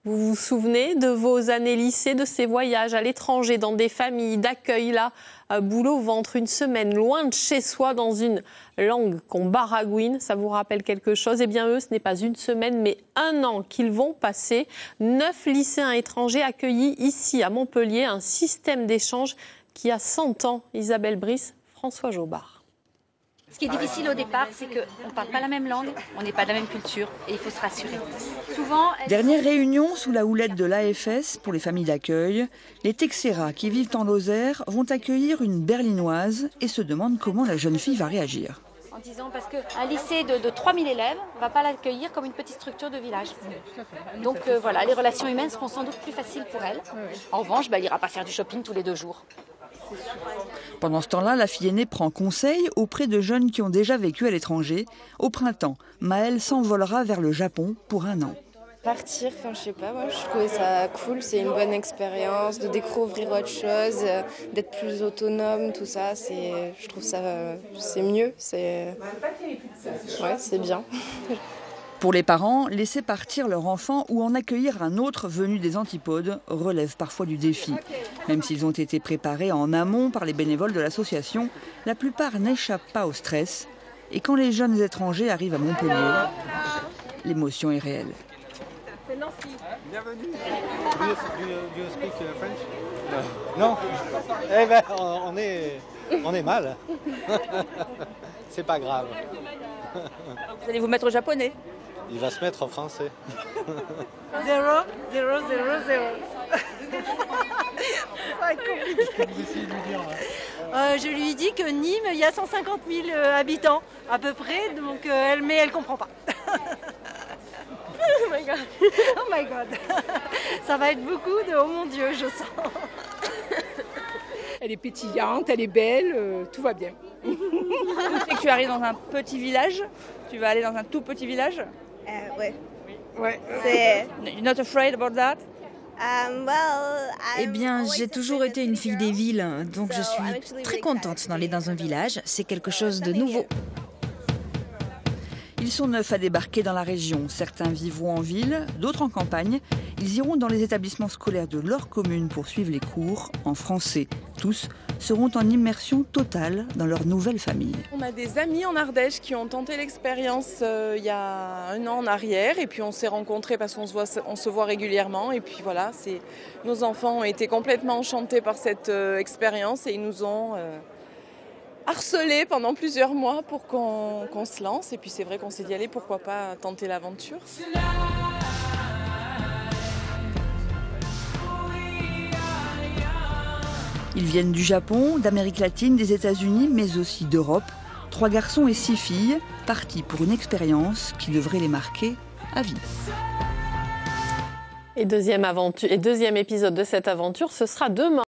Vous vous souvenez de vos années lycée, de ces voyages à l'étranger, dans des familles d'accueil, là, boule au ventre, une semaine loin de chez soi, dans une langue qu'on baragouine, ça vous rappelle quelque chose? Eh bien eux, ce n'est pas une semaine, mais 1 an qu'ils vont passer. 9 lycéens étrangers accueillis ici à Montpellier, un système d'échange qui a 100 ans. Isabelle Brice, François Jobard. Ce qui est difficile au départ, c'est qu'on ne parle pas la même langue, on n'est pas de la même culture et il faut se rassurer. Souvent, Dernière réunion sous la houlette de l'AFS pour les familles d'accueil. Les Texera qui vivent en Lozère vont accueillir une Berlinoise et se demandent comment la jeune fille va réagir. En disant parce qu'un lycée de 3000 élèves ne va pas l'accueillir comme une petite structure de village. Donc voilà, les relations humaines seront sans doute plus faciles pour elle. En revanche, il n'ira pas faire du shopping tous les 2 jours. Pendant ce temps-là, la fille aînée prend conseil auprès de jeunes qui ont déjà vécu à l'étranger. Au printemps, Maëlle s'envolera vers le Japon pour 1 an. Partir, je sais pas, moi je trouvais ça cool, c'est une bonne expérience de découvrir autre chose, d'être plus autonome, tout ça, je trouve ça c'est mieux, c'est bien. Pour les parents, laisser partir leur enfant ou en accueillir un autre venu des antipodes relève parfois du défi. Même s'ils ont été préparés en amont par les bénévoles de l'association, la plupart n'échappent pas au stress. Et quand les jeunes étrangers arrivent à Montpellier, l'émotion est réelle. C'est Nancy. Bienvenue. Do you speak French? Non. Eh ben, on est mal. C'est pas grave. Vous allez vous mettre au japonais? Il va se mettre en français. 0, 0, 0, 0. Ça va être compliqué. Je lui dis que Nîmes, il y a 150 000 habitants à peu près, donc mais elle comprend pas. Oh my god. Oh my god. Ça va être beaucoup de oh mon Dieu, je sens. Elle est pétillante, elle est belle, tout va bien. Tu sais que tu arrives dans un petit village, tu vas aller dans un tout petit village. Ouais. You're not afraid about that? Eh bien, j'ai toujours été une fille des villes, donc je suis très contente d'aller dans un village. C'est quelque chose de nouveau. Ils sont 9 à débarquer dans la région. Certains vivront en ville, d'autres en campagne. Ils iront dans les établissements scolaires de leur commune pour suivre les cours en français. Tous seront en immersion totale dans leur nouvelle famille. On a des amis en Ardèche qui ont tenté l'expérience il y a 1 an en arrière et puis on s'est rencontrés parce qu'on se voit régulièrement et puis voilà, nos enfants ont été complètement enchantés par cette expérience et ils nous ont harcelés pendant plusieurs mois pour qu'on se lance et puis c'est vrai qu'on s'est dit allez pourquoi pas tenter l'aventure. Ils viennent du Japon, d'Amérique latine, des États-Unis, mais aussi d'Europe. 3 garçons et 6 filles, partis pour une expérience qui devrait les marquer à vie. Et deuxième épisode de cette aventure, ce sera demain.